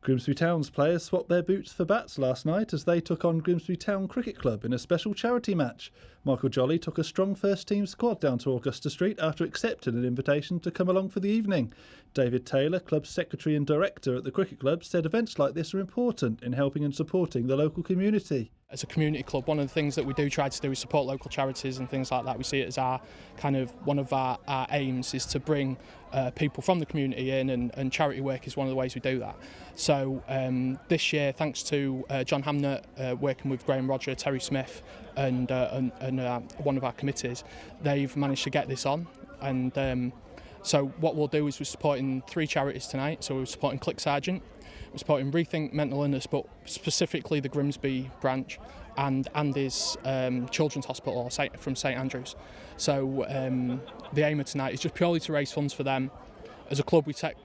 Grimsby Town's players swapped their boots for bats last night as they took on Grimsby Town Cricket Club in a special charity match. Michael Jolley took a strong first-team squad down to Augusta Street after accepting an invitation to come along for the evening. David Taylor, club secretary and director at the cricket club, said events like this are important in helping and supporting the local community. As a community club, one of the things that we do try to do is support local charities and things like that. We see it as our one of our aims is to bring people from the community in, and charity work is one of the ways we do that. So this year, thanks to John Hamnett working with Graham Roger, Terry Smith and one of our committees, they've managed to get this on. And so what we'll do is we're supporting 3 charities tonight. So we're supporting Click Sergeant, we're supporting Rethink Mental Illness, but specifically the Grimsby branch, and Andy's Children's Hospital from St Andrews. So the aim of tonight is just purely to raise funds for them. As a club, we take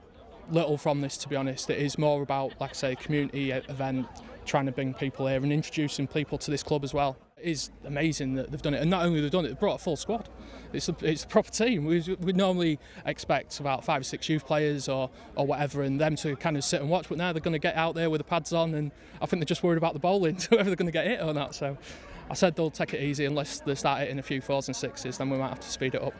little from this, to be honest. It is more about, like I say, a community event, trying to bring people here and introducing people to this club as well. It is amazing that they've done it, and not only they've done it, they've brought a full squad. It's a proper team. We'd normally expect about 5 or 6 youth players or whatever, and them to kind of sit and watch, but now they're going to get out there with the pads on, and I think they're just worried about the bowling, whether they're going to get hit or not. So I said they'll take it easy unless they start hitting a few 4s and 6s, then we might have to speed it up.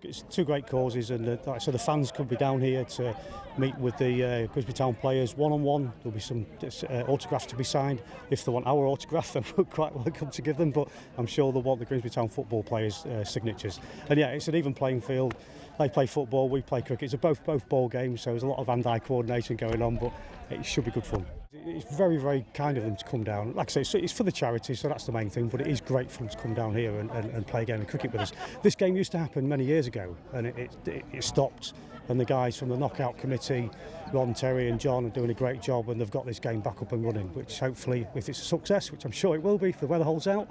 It's 2 great causes, and so the fans could be down here to meet with the Grimsby Town players one-on-one. There'll be some autographs to be signed. If they want our autograph, then we're quite welcome to give them, but I'm sure they'll want the Grimsby Town football players' signatures. And yeah, it's an even playing field. They play football, we play cricket. It's both ball games, so there's a lot of hand-eye coordination going on, but it should be good fun. It's very, very kind of them to come down. Like I say, it's for the charity, so that's the main thing, but it is great for them to come down here and play a game of cricket with us. This game used to happen many years ago, and it stopped, and the guys from the knockout committee, Ron, Terry and John, are doing a great job, and they've got this game back up and running, which hopefully, if it's a success, which I'm sure it will be if the weather holds out,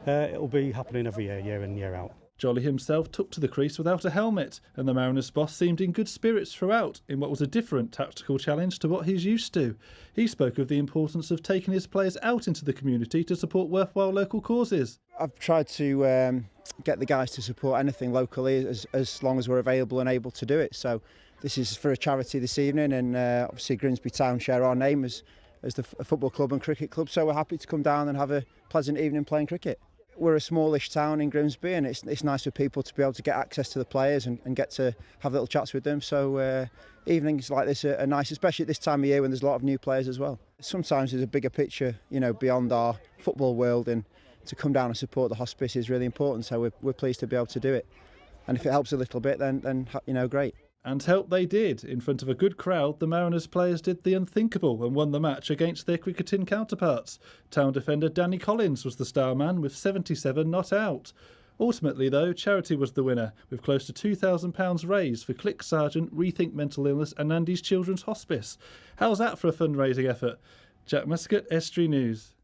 it'll be happening every year, year in, year out. Jolley himself took to the crease without a helmet, and the Mariners boss seemed in good spirits throughout in what was a different tactical challenge to what he's used to. He spoke of the importance of taking his players out into the community to support worthwhile local causes. I've tried to get the guys to support anything locally as long as we're available and able to do it. So this is for a charity this evening, and obviously Grimsby Town share our name as the football club and cricket club, so we're happy to come down and have a pleasant evening playing cricket. We're a smallish town in Grimsby, and it's nice for people to be able to get access to the players and get to have little chats with them. So evenings like this are nice, especially at this time of year when there's a lot of new players as well. Sometimes there's a bigger picture, beyond our football world, and to come down and support the hospice is really important. So we're pleased to be able to do it, and if it helps a little bit, then great. And help they did. In front of a good crowd, the Mariners players did the unthinkable and won the match against their cricketing counterparts. Town defender Danny Collins was the star man with 77 not out. Ultimately, though, charity was the winner, with close to £2,000 raised for Click Sergeant, Rethink Mental Illness and Andy's Children's Hospice. How's that for a fundraising effort? Jack Muscutt, Estuary News.